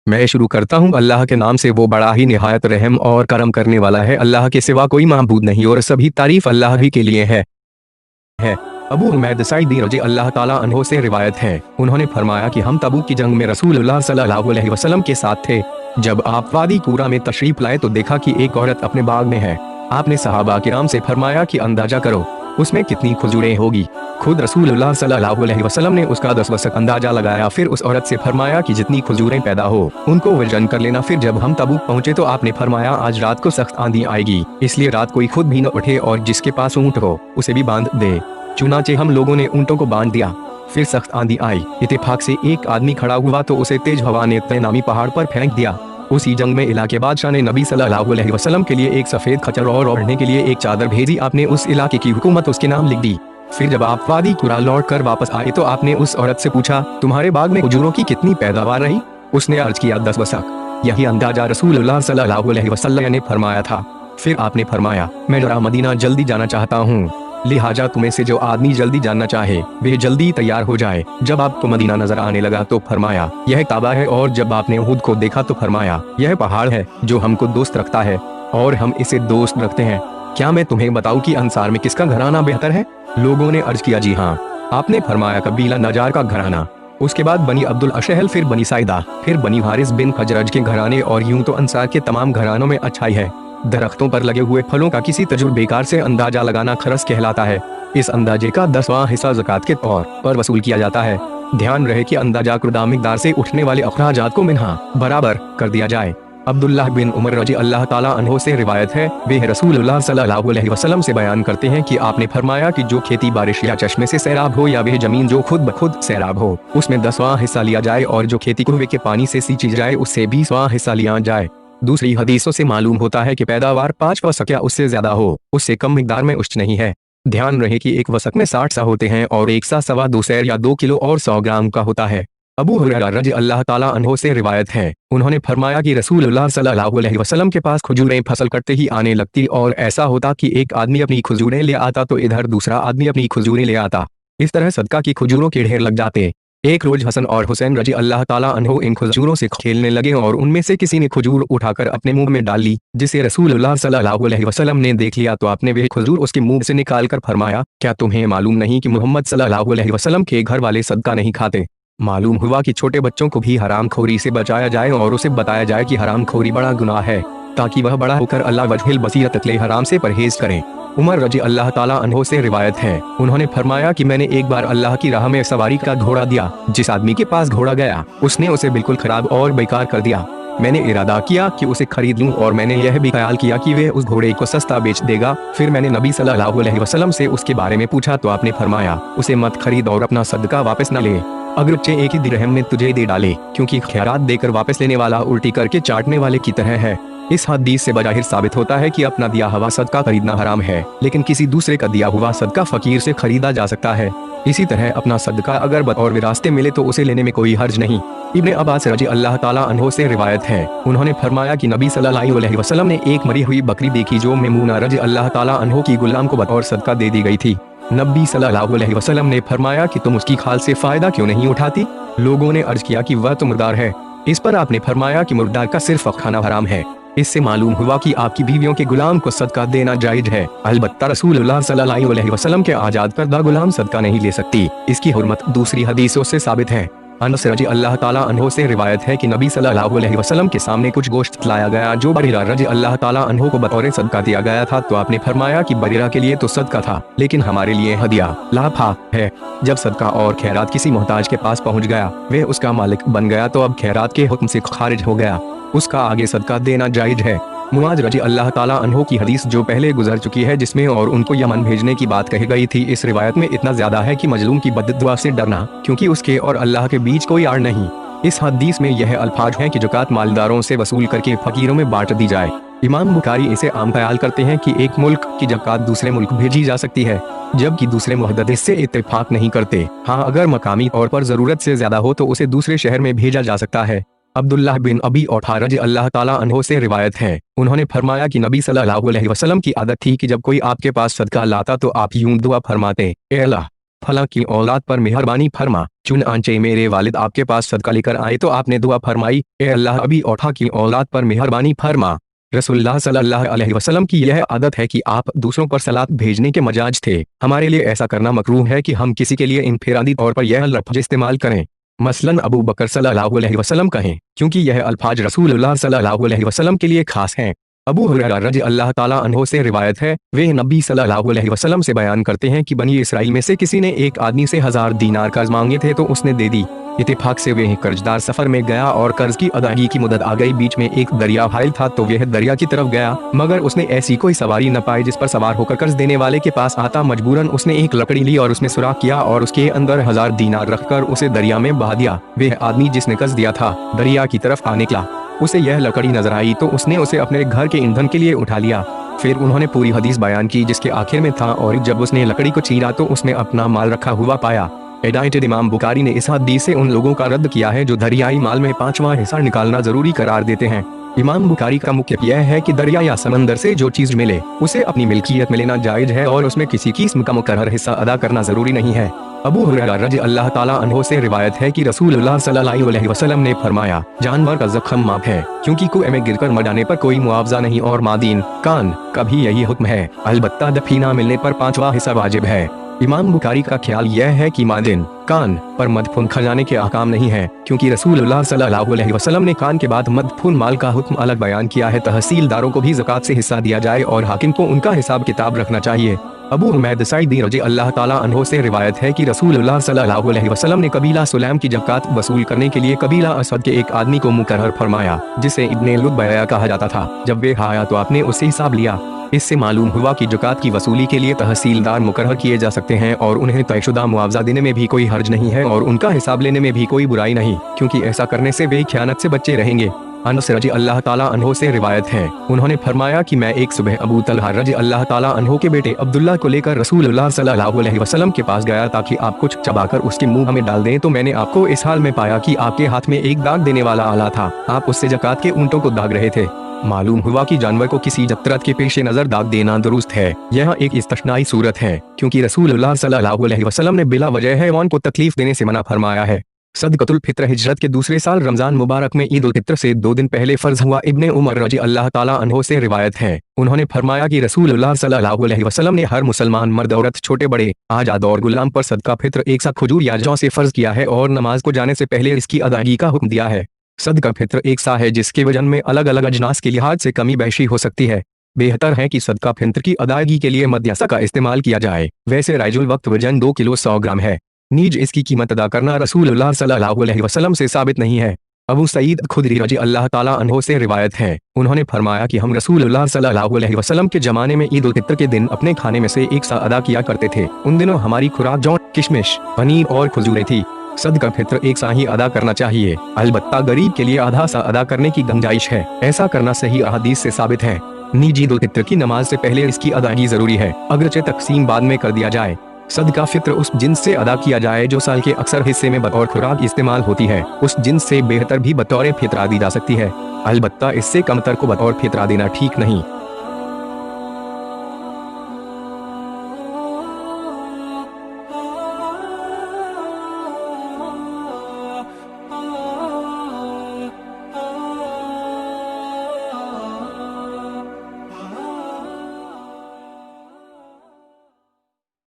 मैं शुरू करता हूँ अल्लाह के नाम से, वो बड़ा ही निहायत रहम और करम करने वाला है। अल्लाह के सिवा कोई माबूद नहीं और सभी तारीफ अल्लाह ही के लिए है। अबू हुमैद सईदी रज़ी अल्लाह ताला अन्हो से रिवायत है, उन्होंने फरमाया कि हम तबूक की जंग में रसूलुल्लाह सल्लल्लाहु अलैहि वसल्लम के साथ थे। जब आप वादी कूरा में तशरीफ लाए तो देखा कि एक औरत अपने बाग में है। आपने सहाबा किराम से फरमाया कि अंदाजा करो उसमें कितनी खजूरें होगी। खुद रसूलुल्लाह सल्लल्लाहु अलैहि वसल्लम ने उसका 10 वसक अंदाजा लगाया। फिर उस औरत से फरमाया कि जितनी खजूरें पैदा हो उनको वजन कर लेना। फिर जब हम तबूक पहुंचे तो आपने फरमाया आज रात को सख्त आंधी आएगी, इसलिए रात कोई खुद भी न उठे और जिसके पास ऊँट हो उसे भी बांध दे। चुनाचे हम लोगों ने ऊँटों को बांध दिया। फिर सख्त आंधी आई। इत्तेफाक से एक आदमी खड़ा हुआ तो उसे तेज हवा ने तय नामी पहाड़ पर फेंक दिया। उसी जंग में इलाके बादशाह ने नबी सल्लल्लाहु अलैहि वसल्लम के लिए एक सफेद खच्चर और ओढ़ने के लिए एक चादर भेजी। आपने उस इलाके की हुकूमत उसके नाम लिख दी। फिर जब आप वादी कुरा लौट कर वापस आए तो आपने उस औरत से पूछा, तुम्हारे बाग में खजूरों की कितनी पैदावार रही? उसने अर्ज किया 10 वसक। यही अंदाजा रसूलुल्लाह सल्लल्लाहु अलैहि वसल्लम ने फरमाया था। फिर आपने फरमाया, मैं जरा मदीना जल्दी जाना चाहता हूँ, लिहाजा तुम्हें से जो आदमी जल्दी जानना चाहे वह जल्दी तैयार हो जाए। जब आपको मदीना नजर आने लगा तो फरमाया यह काबा है, और जब आपने उहुद को देखा तो फरमाया यह पहाड़ है जो हमको दोस्त रखता है और हम इसे दोस्त रखते हैं। क्या मैं तुम्हें बताऊं कि अंसार में किसका घराना बेहतर है? लोगों ने अर्ज किया जी हाँ। आपने फरमाया कबीला नजार का घराना, उसके बाद बनी अब्दुल अशहल, फिर बनी साइदा, फिर बनी हारिस बिन खजरज के घराने, और यूं तो अंसार के तमाम घरानों में अच्छाई है। दरख्तों पर लगे हुए फलों का किसी तजुर्बेकार से अंदाजा लगाना खरस कहलाता है। इस अंदाजे का 10वां हिस्सा ज़कात के तौर पर वसूल किया जाता है। ध्यान रहे कि अंदाजा कुर्दा मिकदार से उठने वाले अखराजात को मिन्हा बराबर कर दिया जाए। अब्दुल्लाह बिन उमर रजी अल्लाह ताला अन्हो से रिवायत है, वे रसूलुल्लाह सल्लल्लाहु अलैहि वसल्लम से बयान करते हैं कि आपने फरमाया कि जो खेती बारिश या चश्मे से सैराब हो या वह जमीन जो खुद ब खुद सैराब हो उसमें 10वां हिस्सा लिया जाए, और जो खेती कुएं के पानी से सींची जाए उससे 20वां हिस्सा लिया जाए। दूसरी हदीसों से मालूम होता है कि पैदावार 5 वसक या उससे ज्यादा हो, उससे कम मिकदार में उच्च नहीं है। ध्यान रहे कि एक वसक में 60 सा होते हैं और एक सा 2.25 सैर या 2 किलो और 100 ग्राम का होता है। अबू हुरैरा रज़ी अल्लाह ताला अन्हो से रिवायत है, उन्होंने फरमाया कि रसूलुल्लाह सल्लल्लाहु अलैहि वसल्लम के पास खजूरें फसल करते ही आने लगती, और ऐसा होता कि एक आदमी अपनी खजूरें ले आता तो इधर दूसरा आदमी अपनी खजूरें ले आता। इस तरह सदका की खजूरों के ढेर लग जाते। एक रोज हसन और हुसैन रजी अल्लाह ताला अन्हो इन खजूरों से खेलने लगे और उनमें से किसी ने खजूर उठाकर अपने मुंह में डाल ली, जिसे रसूलुल्लाह सल्लल्लाहु अलैहि वसल्लम ने देख लिया तो आपने वह खजूर उसके मुंह से निकाल कर फरमाया, क्या तुम्हें मालूम नहीं कि मोहम्मद सल्लल्लाहु अलैहि वसल्लम के घर वाले सदका नहीं खाते? मालूम हुआ कि छोटे बच्चों को भी हराम खोरी से बचाया जाए और उसे बताया जाए कि हराम खोरी बड़ा गुनाह है, ताकि वह बड़ा होकर अल्लाह वजहिल बसीरत तकले हराम से परहेज करें। उमर रजी अल्लाह ताला अन्हो से रिवायत है, उन्होंने फरमाया कि मैंने एक बार अल्लाह की राह में सवारी का घोड़ा दिया। जिस आदमी के पास घोड़ा गया उसने उसे बिल्कुल खराब और बेकार कर दिया। मैंने इरादा किया कि उसे खरीद लूं और मैंने यह भी ख्याल किया कि वह उस घोड़े को सस्ता बेच देगा। फिर मैंने नबी सल्लल्लाहु अलैहि वसल्लम से उसके बारे में पूछा तो आपने फरमाया उसे मत खरीद और अपना सदका वापस न ले, अगरचे एक ही दिरहम में तुझे दे डाले, क्योंकि खैरात देकर वापस लेने वाला उल्टी करके चाटने वाले की तरह है। इस हदीस से बजाहिर साबित होता है कि अपना दिया हुआ सदका खरीदना हराम है, लेकिन किसी दूसरे का दिया हुआ सदका फकीर से खरीदा जा सकता है। इसी तरह अपना सदका अगर बतौर विरासते मिले तो उसे लेने में कोई हर्ज नहीं। इब्ने अब्बास रजी अल्लाह ताला अन्हो से रिवायत है, उन्होंने फरमाया कि नबी सल्लल्लाहु अलैहि वसल्लम ने एक मरी हुई बकरी देखी जो मैमूना रजी अल्लाह ताला अन्हो की गुलाम को बतौर सदका दे दी गई थी। नबी सल्लल्लाहु अलैहि वसल्लम ने फरमाया कि तुम उसकी खाल से फायदा क्यों नहीं उठाती? लोगों ने अर्ज किया कि वह तो मुर्दार है। इस पर आपने फरमाया कि मुर्दार का सिर्फ खाना हराम है। इससे मालूम हुआ कि आपकी बीवियों के गुलाम को सदका देना जायज है। अलबत्ता रसूलुल्लाह सल्लल्लाहु अलैहि वसल्लम के आजाद करदा गुलाम सदका नहीं ले सकती। इसकी हुर्मत दूसरी हदीसों से साबित है। अनस रजी अल्लाह ताला अन्हो से रिवायत है कि नबी सल्लल्लाहु अलैहि वसल्लम के सामने कुछ गोश्त लाया गया जो बरीरा रजी अल्लाह ताला अन्हो को बतौर सदका दिया गया था, तो आपने फरमाया कि बरीरा के लिए तो सदका था लेकिन हमारे लिए हदिया लाफा है। जब सदका और खैरात किसी मोहताज के पास पहुंच गया, वह उसका मालिक बन गया तो अब खैरात के हुक्म से खारिज हो गया, उसका आगे सदका देना जायज है। मुआज रजी अल्लाह ताला अन्हो की हदीस जो पहले गुजर चुकी है, जिसमें और उनको यमन भेजने की बात कही गई थी, इस रिवायत में इतना ज्यादा है कि मजलूम की बद्दुआ से डरना, क्योंकि उसके और अल्लाह के बीच कोई आड़ नहीं। इस हदीस में यह अल्फाज हैं कि ज़कात मालदारों से वसूल करके फकीरों में बांट दी जाए। इमाम बुखारी इसे आम ख्याल करते हैं कि एक मुल्क की ज़कात दूसरे मुल्क भेजी जा सकती है, जबकि दूसरे मुहद्दिस से इत्तेफाक नहीं करते। हाँ, अगर मकामी तौर पर जरूरत से ज्यादा हो तो उसे दूसरे शहर में भेजा जा सकता है। अब्दुल्लाह बिन अबी औफा रज़ी अल्लाह ताला अन्हो से रिवायत है, उन्होंने फरमाया कि नबी सल्लल्लाहु अलैहि वसल्लम की आदत थी कि जब कोई आपके पास सदका लाता तो आप यूं दुआ फरमाते, ए अल्लाह फला की औलाद पर मेहरबानी फरमा। चुनांचे मेरे वालिद आपके पास सदका लेकर आए तो आपने दुआ फरमाई, ए अल्लाह अबी औठा की औलाद पर मेहरबानी फरमा। रसूलुल्लाह सल्लल्लाहु अलैहि वसल्लम की यह आदत है कि आप दूसरों पर सलात भेजने के मजाज थे। हमारे लिए ऐसा करना मकरूह है कि हम किसी के लिए इनफिरादी तौर पर यह लफ्ज इस्तेमाल करें, मसलन अबू बकर सल्लल्लाहु अलैहि वसल्लम कहें, क्योंकि यह अल्फाज रसूलुल्लाह सल्लल्लाहु अलैहि वसल्लम के लिए खास हैं। अबू हुरैरा रज़ी अल्लाह ताला अन्हो से रिवायत है, वे नबी सल्लल्लाहु अलैहि वसल्लम से बयान करते हैं कि बनी इसराइल में से किसी ने एक आदमी से 1000 दीनार कर्ज मांगे थे तो उसने दे दी। इत्तेफाक से वह कर्जदार सफर में गया और कर्ज की अदायगी की मुद्दत आ गई। बीच में एक दरिया हाइल था तो वह दरिया की तरफ गया, मगर उसने ऐसी कोई सवारी न पाई जिस पर सवार होकर कर्ज देने वाले के पास आता। मजबूरन उसने एक लकड़ी ली और उसमें सुराख किया और उसके अंदर 1000 दीनार रखकर उसे दरिया में बहा दिया। वह आदमी जिसने कर्ज दिया था दरिया की तरफ आ निकला, उसे यह लकड़ी नजर आई तो उसने उसे अपने घर के ईंधन के लिए उठा लिया। फिर उन्होंने पूरी हदीस बयान की जिसके आखिर में था, और जब उसने लकड़ी को चीरा तो उसने अपना माल रखा हुआ पाया। एडाइटेड इमाम बुखारी ने इस हदीस से उन लोगों का रद्द किया है जो दरियाई माल में 5वां हिस्सा निकालना जरूरी करार देते हैं। इमाम बुखारी का मुख्य यह है कि दरिया या समंदर से जो चीज मिले उसे अपनी मिल्कियत में लेना जायज है और उसमें किसी किस्म का मुकर्रर हिस्सा अदा करना जरूरी नहीं है। अबू हुरैरा रज़ी अल्लाह ताला अन्हो से रिवायत है कि रसूलुल्लाह सल्लल्लाहु अलैहि वसल्लम ने फरमाया, जानवर का जख्म माफ है क्योंकि कुएं में गिरकर मर जाने पर कोई मुआवजा नहीं, और मादीन कान का भी यही हुक्म है। अलबत्ता दफीना मिलने पर 5वां हिस्सा वाजिब है। इमाम बुखारी का ख्याल यह है कि मादिन कान पर मदफून खजाने के अहकाम नहीं है, क्योंकि रसूलुल्लाह सल्लल्लाहु अलैहि वसल्लम ने कान के बाद मदफून माल का हुक्म अलग बयान किया है। तहसीलदारों को भी ज़कात से हिस्सा दिया जाए और हाकिम को उनका हिसाब किताब रखना चाहिए। अबू हुमैद सईदी रज़ी अल्लाह ताला अन्हो से रिवायत है कि रसूलुल्लाह सल्लल्लाहु अलैहि वसल्लम ने कबीला सुलैम की ज़कात वसूल करने के लिए कबीला असद के एक आदमी को मुकर्रर फरमाया जिसे इब्ने लुबैया कहा जाता था। जब वे आया तो आपने उससे हिसाब लिया। इससे मालूम हुआ कि ज़कात की वसूली के लिए तहसीलदार मुकर्रर किए जा सकते हैं और उन्हें तयशुदा मुआवजा देने में भी कोई हर्ज नहीं है और उनका हिसाब लेने में भी कोई बुराई नहीं, क्योंकि ऐसा करने से वे खयानत से बचे रहेंगे। अनस रज़ी अल्लाह ताला अन्हो से रिवायत है, उन्होंने फरमाया कि मैं एक सुबह अबू तलहा रज़ी अल्लाह ताला अन्हो के बेटे अब्दुल्ला को लेकर रसूलुल्लाह सल्लल्लाहु अलैहि वसल्लम के पास गया ताकि आप कुछ चबाकर उसके मुंह में डाल दें, तो मैंने आपको इस हाल में पाया कि आपके हाथ में एक दाग देने वाला आला था। आप उससे ज़कात के ऊंटों को दाग रहे थे। मालूम हुआ कि जानवर को किसी जतरत के पेश नजर दाग देना दुरुस्त है। यह एक इस्तस्नाई सूरत है, क्योंकि रसूलुल्लाह सल्लल्लाहु अलैहि वसल्लम ने बिला वजह हैवान को तकलीफ देने से मना फरमाया है। सदक़तुल फित्र हिजरत के दूसरे साल रमजान मुबारक में ईद उल फित्र से 2 दिन पहले फर्ज हुआ। इब्ने उमर रज़ी अल्लाह ताला अन्हो से रिवायत है, उन्होंने फरमाया कि रसूलुल्लाह सल्लल्लाहु अलैहि वसल्लम ने हर मुसलमान मर्द औरत छोटे बड़े आजाद और गुलाम पर सदका फित्र एक सा खजूर या जौ से फर्ज किया है और नमाज को जाने से पहले इसकी अदायगी का हुक्म दिया है। सदका फित्र एक सा है जिसके वजन में अलग अलग अजनास के लिहाज से कमी बेशी हो सकती है। बेहतर है कि सदका फित्र की अदायगी के लिए मद्यासा का इस्तेमाल किया जाए। वैसे राइजुल वक्त वजन 2 किलो 100 ग्राम है। नीज इसकी कीमत अदा करना रसूलुल्लाह सल्लल्लाहु अलैहि वसल्लम से साबित नहीं है। अबू सईद खुदरी रज़ी अल्लाह ताला अन्हो से रिवायत है, उन्होंने फरमाया कि हम रसूलुल्लाह सल्लल्लाहु अलैहि वसल्लम के जमाने में ईद उल फित्र के दिन अपने खाने में से एक सा अदा किया करते थे। उन दिनों हमारी खुराक जौ, किशमिश, पनीर और खजूरें थी। सदका फित्र एक सा ही अदा करना चाहिए। अलबत्ता गरीब के लिए आधा सा अदा करने की गुंजाइश है। ऐसा करना सही अहादीस से साबित है। निजी ईद उल फित्र की नमाज से पहले इसकी अदायगी जरूरी है, अगरचे तकसीम बाद में कर दिया जाए। सदका फित्र उस जिन्स से अदा किया जाए जो साल के अक्सर हिस्से में बतौर खुराक इस्तेमाल होती है। उस जिन्स से बेहतर भी बतौर फितरा दी जा सकती है। अलबत्ता इससे कमतर को बतौर फितरा देना ठीक नहीं।